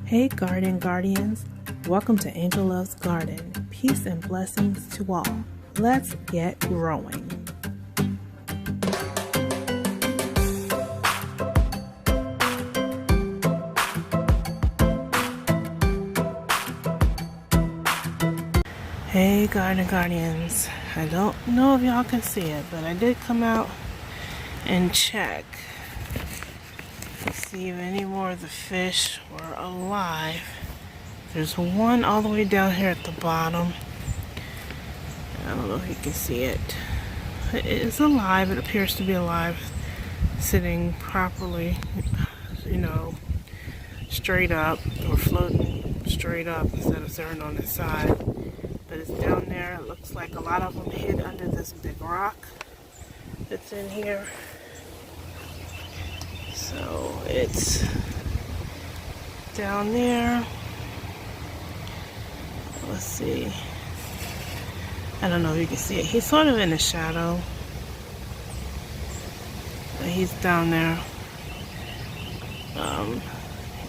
Hey Garden Guardians, welcome to Angel Love's Garden. Peace and blessings to all. Let's get growing. Hey Garden Guardians, I don't know if y'all can see it, but I did come out and check to see if any more of the fish were alive. There's one all the way down here at the bottom. I don't know if you can see it. It is alive. It appears to be alive, sitting properly, straight up, or floating straight up instead of sitting on its side. But it's down there. It looks like a lot of them hid under this big rock that's in here. So it's down there. Let's see. I don't know if you can see it. He's sort of in the shadow. He's down there.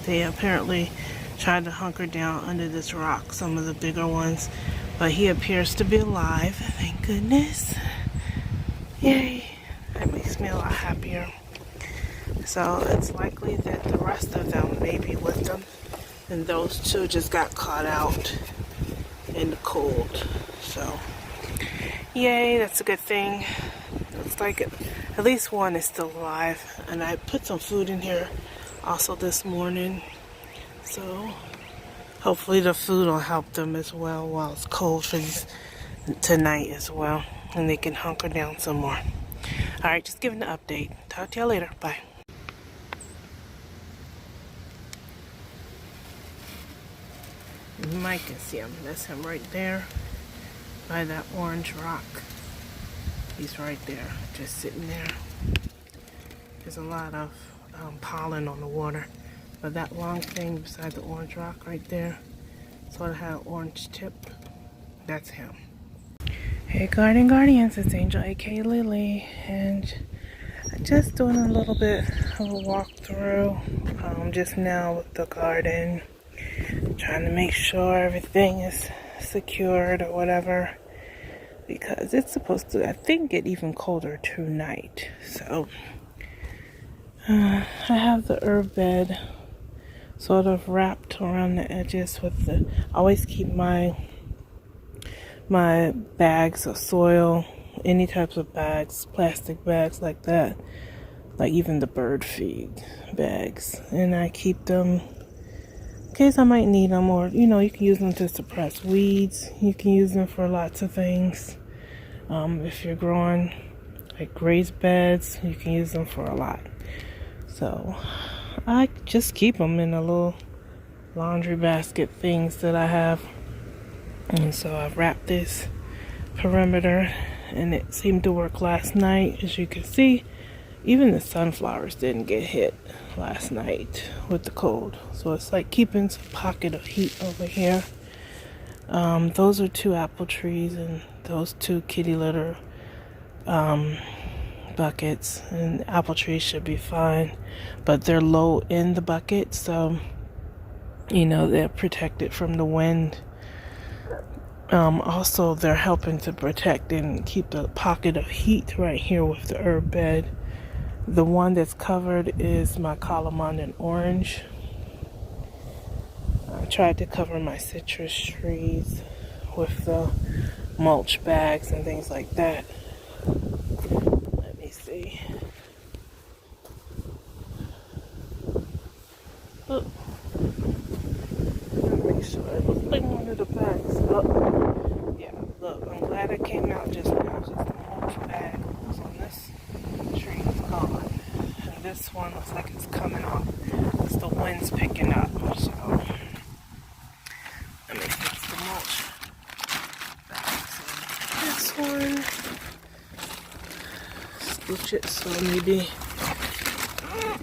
They apparently tried to hunker down under this rock, some of the bigger ones. But he appears to be alive. Thank goodness. Yay. That makes me a lot happier. So it's likely that the rest of them may be with them. And those two just got caught out in the cold. So, yay, that's a good thing. Looks like at least one is still alive. And I put some food in here also this morning. So, hopefully the food will help them as well while it's cold for tonight as well. And they can hunker down some more. Alright, just giving an update. Talk to y'all later. Bye. You might can see him. That's him right there by that orange rock. He's right there, just sitting there. There's a lot of pollen on the water. But that long thing beside the orange rock right there, sort of had an orange tip. That's him. Hey Garden Guardians, it's Angel aka Lily, and I'm just doing a little bit of a walkthrough just now with the garden. Trying to make sure everything is secured or whatever, because it's supposed to, I think, get even colder tonight. So I have the herb bed sort of wrapped around the edges with the, I always keep my bags of soil, any types of bags, plastic bags like that, like even the bird feed bags, and I keep them in case I might need them, or you can use them to suppress weeds. You can use them for lots of things. If you're growing like raised beds, you can use them for a lot. So I just keep them in a little laundry basket things that I have. And so I've wrapped this perimeter, and it seemed to work last night. As you can see, even the sunflowers didn't get hit last night with the cold. So it's like keeping some pocket of heat over here. Those are 2 apple trees and those 2 kitty litter buckets. And the apple trees should be fine. But they're low in the bucket, so they're protected from the wind. Also, they're helping to protect and keep the pocket of heat right here with the herb bed. The one that's covered is my calamine and orange. I tried to cover my citrus trees with the mulch bags and things like that. Let me see. Oh. Make sure I was putting one of the bags up. Yeah, look, I'm glad it came out just now because the mulch bag was on this tree is gone. And this one looks like it's coming off because the wind's picking up. So let me fix the mulch bags. This one, scooch it so maybe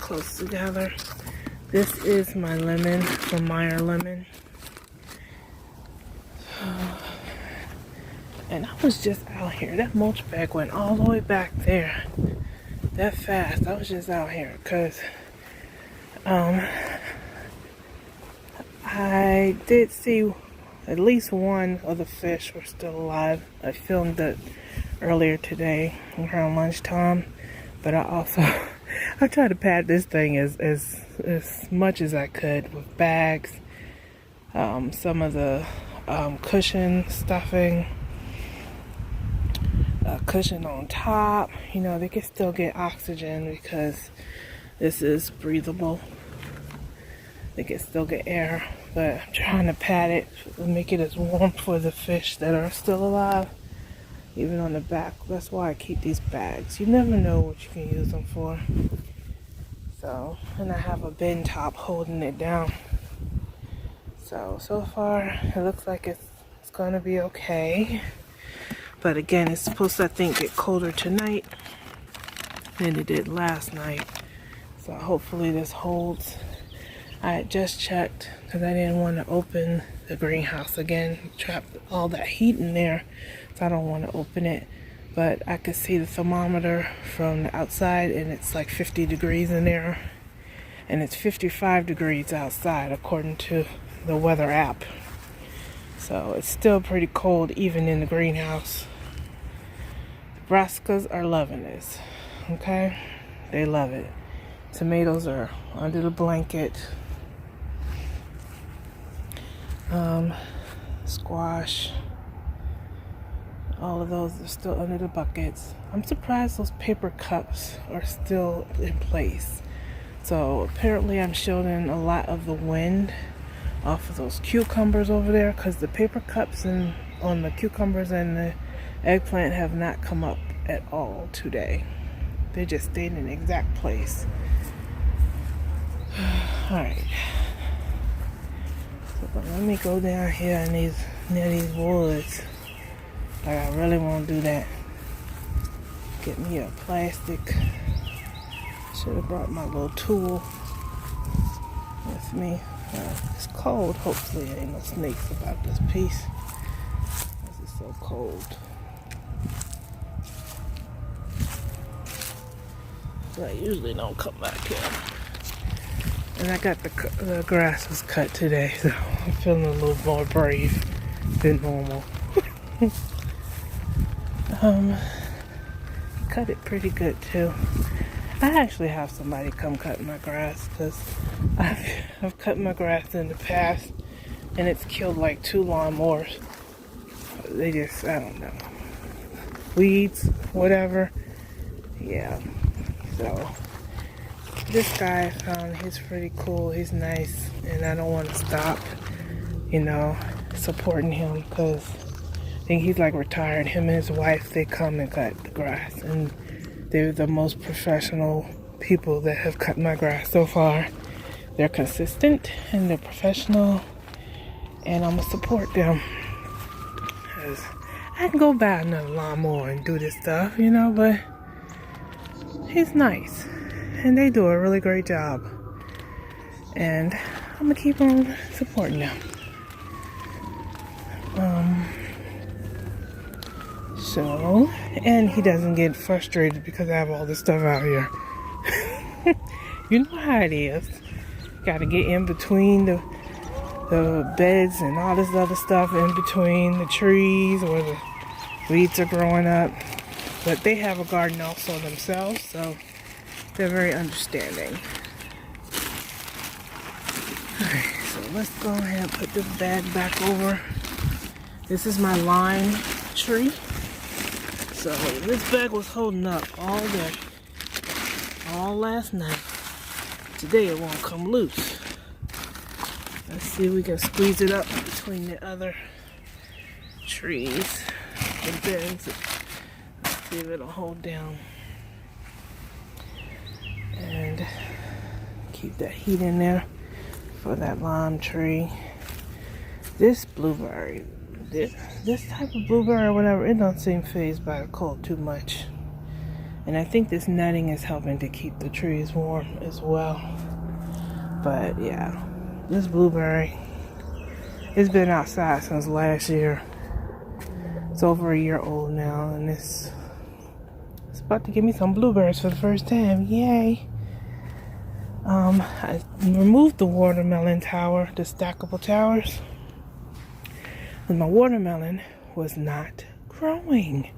close together. This is my lemon from Meyer Lemon. And I was just out here. That mulch bag went all the way back there. That fast. I was just out here because I did see at least one of the fish were still alive. I filmed it earlier today around lunchtime, but I also I tried to pad this thing as much as I could with bags, some of the cushion stuffing, cushion on top. You know, they can still get oxygen because this is breathable. They can still get air, but I'm trying to pad it and make it as warm for the fish that are still alive, even on the back. That's why I keep these bags. You never know what you can use them for. So, and I have a bin top holding it down. So far it looks like it's gonna be okay. But again, it's supposed to, I think, get colder tonight than it did last night. So hopefully this holds. I had just checked because I didn't want to open the greenhouse again. Trapped all that heat in there, so I don't want to open it. But I could see the thermometer from the outside, and it's like 50 degrees in there. And it's 55 degrees outside according to the weather app. So it's still pretty cold even in the greenhouse. Brassicas are loving this, okay? They love it. Tomatoes are under the blanket. Squash, all of those are still under the buckets. I'm surprised those paper cups are still in place. So apparently I'm shielding a lot of the wind off of those cucumbers over there, because the paper cups on the cucumbers and the eggplant have not come up at all today. They just stayed in the exact place. Alright. So let me go down here near these woods. Like, I really want to do that. Get me a plastic. Should have brought my little tool with me. It's cold. Hopefully there ain't no snakes about this piece. This is so cold. So I usually don't come back here. And I got the grass was cut today, so I'm feeling a little more brave than normal. Cut it pretty good too. I actually have somebody come cut my grass, because I've cut my grass in the past and it's killed like 2 lawnmowers. They just, I don't know, weeds, whatever. Yeah. So this guy I found, he's pretty cool, he's nice, and I don't want to stop, you know, supporting him, because I think he's like retired. Him and his wife, they come and cut the grass, and they're the most professional people that have cut my grass so far. They're consistent and they're professional, and I'm gonna support them, because I can go buy another lawnmower and do this stuff, you know, but he's nice and they do a really great job, and I'm gonna keep on supporting them. So, and he doesn't get frustrated because I have all this stuff out here. You know how it is. Gotta get in between the beds and all this other stuff, in between the trees where the weeds are growing up. But they have a garden also themselves, so they're very understanding. Alright, so let's go ahead and put this bag back over. This is my lime tree. So this bag was holding up all day, all last night. Today it won't come loose. Let's see if we can squeeze it up between the other trees and beds. Let's see if it'll hold down. And keep that heat in there for that lime tree. This blueberry, this type of blueberry or whatever, it don't seem fazed by the cold too much. And I think this netting is helping to keep the trees warm as well. But yeah, this blueberry, it's been outside since last year. It's over a year old now, and it's about to give me some blueberries for the first time. Yay! I removed the watermelon tower, the stackable towers, but my watermelon was not growing.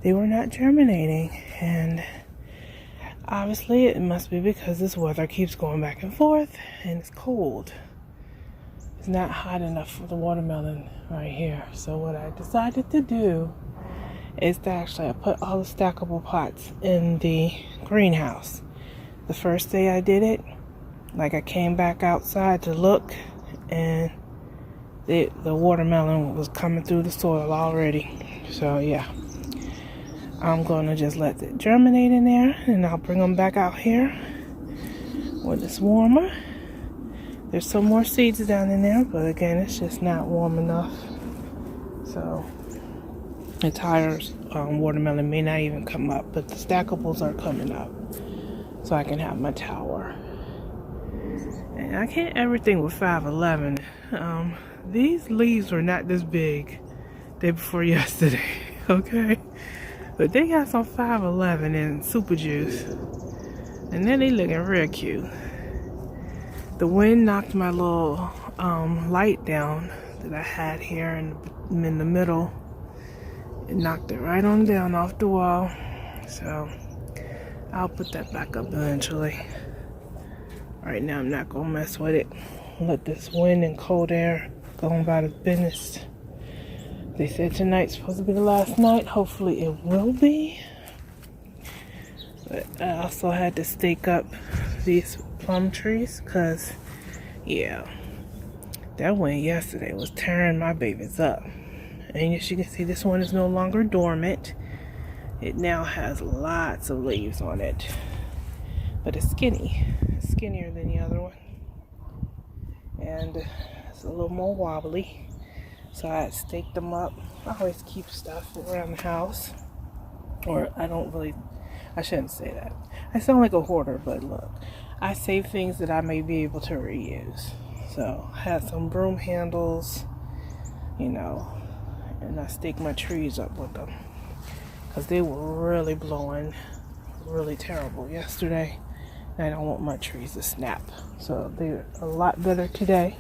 They were not germinating, and obviously it must be because this weather keeps going back and forth and it's cold. It's not hot enough for the watermelon right here. So what I decided to do is to actually I put all the stackable pots in the greenhouse. The first day I did it, like I came back outside to look, and the watermelon was coming through the soil already. So yeah, I'm gonna just let it germinate in there, and I'll bring them back out here when it's warmer. There's some more seeds down in there, but again, it's just not warm enough. So the tires watermelon may not even come up, but the stackables are coming up, so I can have my tower. And I can't everything with 511. These leaves were not this big day before yesterday, okay? But they got some 511 and super juice, and then they looking real cute. The wind knocked my little light down that I had here in the middle. It knocked it right on down off the wall. So I'll put that back up eventually. Right now I'm not gonna mess with it. Let this wind and cold air go about its business. They said tonight's supposed to be the last night. Hopefully it will be. But I also had to stake up these plum trees, because yeah, that wind yesterday was tearing my babies up. And as you can see, this one is no longer dormant. It now has lots of leaves on it, but it's skinny. It's skinnier than the other one, and it's a little more wobbly. So I staked them up. I always keep stuff around the house, or I shouldn't say that. I sound like a hoarder, but look, I save things that I may be able to reuse. So I had some broom handles, and I staked my trees up with them, because they were really blowing really terrible yesterday, and I don't want my trees to snap. So they're a lot better today.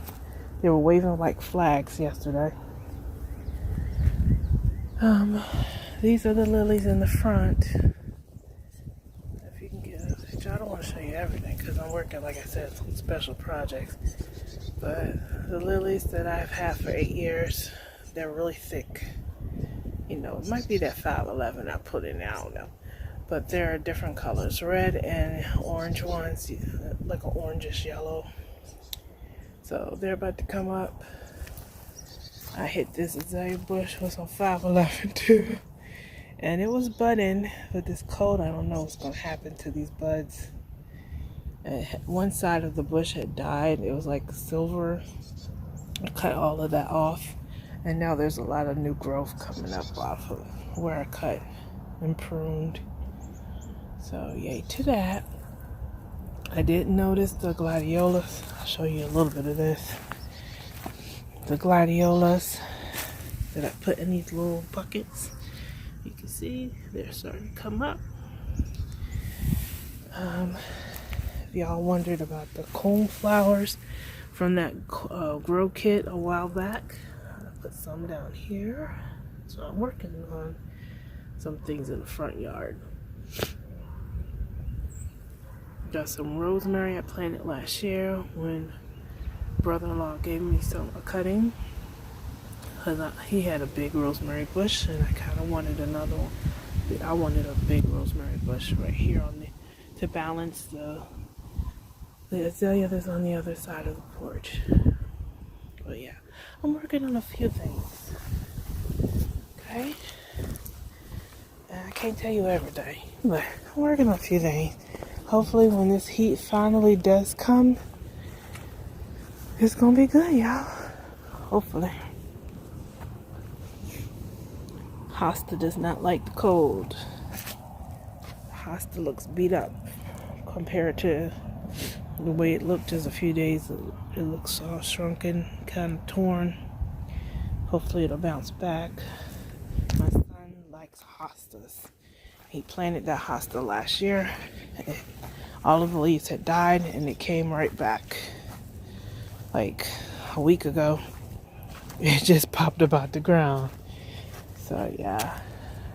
They were waving like flags yesterday. These are the lilies in the front. If you can get a, I don't want to show you everything because I'm working, like I said, some special projects. But the lilies that I've had for 8 years, they're really thick. It might be that 511 I put in there, I don't know. But there are different colors, red and orange ones, like an orangish yellow. So they're about to come up. I hit this azalea bush with some 511 too. And it was budding, but this cold, I don't know what's going to happen to these buds. And one side of the bush had died. It was like silver. I cut all of that off. And now there's a lot of new growth coming up off of where I cut and pruned. So yay to that. I did notice the gladiolas. I'll show you a little bit of this. The gladiolas that I put in these little buckets. You can see they're starting to come up. If y'all wondered about the cone flowers from that grow kit a while back, I put some down here. So I'm working on some things in the front yard. Got some rosemary I planted last year when brother-in-law gave me a cutting, because he had a big rosemary bush and I kind of wanted another one. I wanted a big rosemary bush right here to balance the azalea that's on the other side of the porch. But yeah, I'm working on a few things. Okay, and I can't tell you everything, but I'm working on a few things. Hopefully when this heat finally does come, it's gonna be good, y'all. Hopefully. Hosta does not like the cold. Hosta looks beat up compared to the way it looked just a few days. It looks all shrunken, kind of torn. Hopefully it'll bounce back. My son likes hostas. He planted that hosta last year. All of the leaves had died and it came right back like a week ago. It just popped up out the ground. So yeah,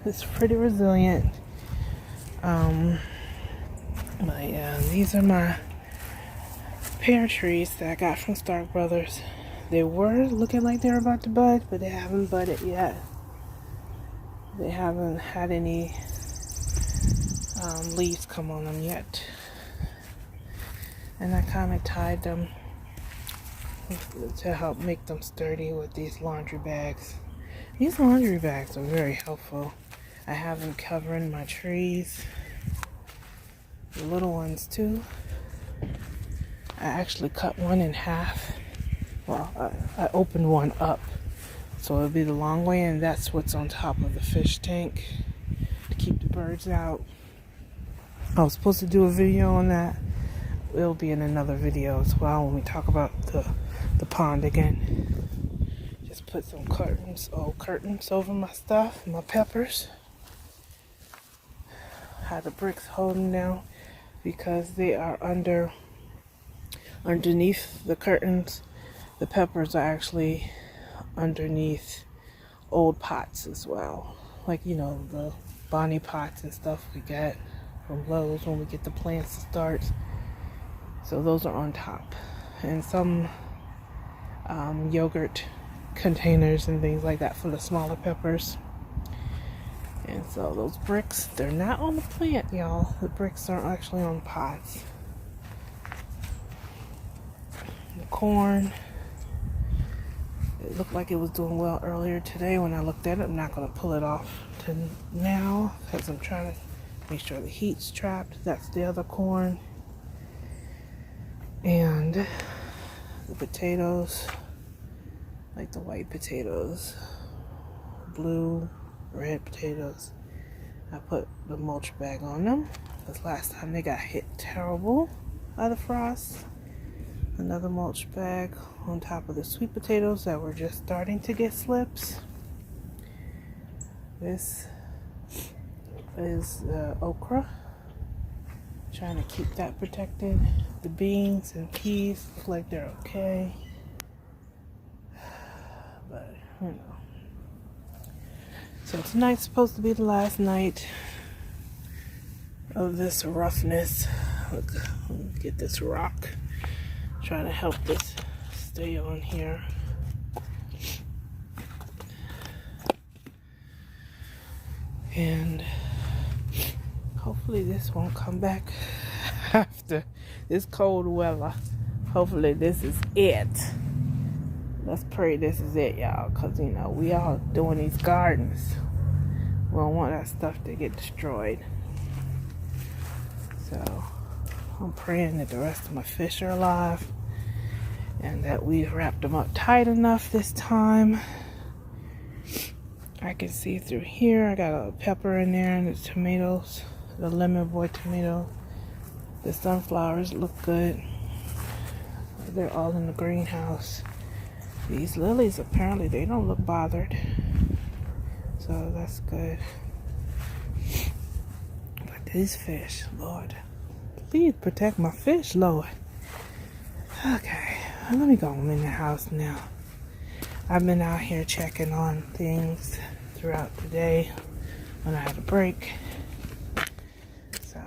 it's pretty resilient. But yeah, these are my pear trees that I got from Stark Brothers. They were looking like they're about to bud, but they haven't budded yet. They haven't had any leaves come on them yet. And I kind of tied them to help make them sturdy with these laundry bags. These laundry bags are very helpful. I have them covering my trees, the little ones too. I actually cut one in half. Well, I opened one up, so it'll be the long way, and that's what's on top of the fish tank to keep the birds out. I was supposed to do a video on that. It'll be in another video as well when we talk about the pond again. Just put some old curtains over my stuff, my peppers. Had the bricks holding down because they are underneath the curtains. The peppers are actually underneath old pots as well. Like, you know, the Bonnie pots and stuff we get from Lowe's when we get the plants to start. So those are on top. And some yogurt containers and things like that for the smaller peppers. And so those bricks, they're not on the plant, y'all. The bricks are actually on pots. The corn, it looked like it was doing well earlier today when I looked at it. I'm not going to pull it off to now because I'm trying to make sure the heat's trapped. That's the other corn. And the potatoes, like the white potatoes, blue, red potatoes. I put the mulch bag on them because last time they got hit terrible by the frost. Another mulch bag on top of the sweet potatoes that were just starting to get slips. This is okra. Trying to keep that protected. The beans and peas look like they're okay. But, you know. So tonight's supposed to be the last night of this roughness. Look, let me get this rock. Trying to help this stay on here. And hopefully this won't come back after this cold weather. Hopefully this is it. Let's pray this is it, y'all, because, you know, we all doing these gardens. We don't want that stuff to get destroyed. So I'm praying that the rest of my fish are alive and that we've wrapped them up tight enough this time. I can see through here. I got a pepper in there and the tomatoes, the lemon boy tomato. The sunflowers look good. They're all in the greenhouse. These lilies, apparently they don't look bothered. So that's good. But these fish, Lord, please protect my fish, Lord. Okay, let me go in the house now. I've been out here checking on things throughout the day when I had a break. So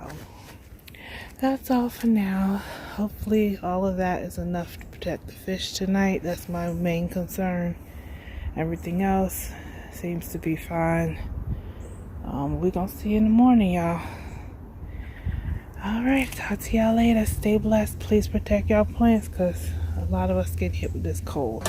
that's all for now. Hopefully all of that is enough to protect the fish tonight. That's my main concern. Everything else seems to be fine. We're gonna see you in the morning, y'all. Alright, talk to y'all later. Stay blessed. Please protect y'all plants because a lot of us get hit with this cold.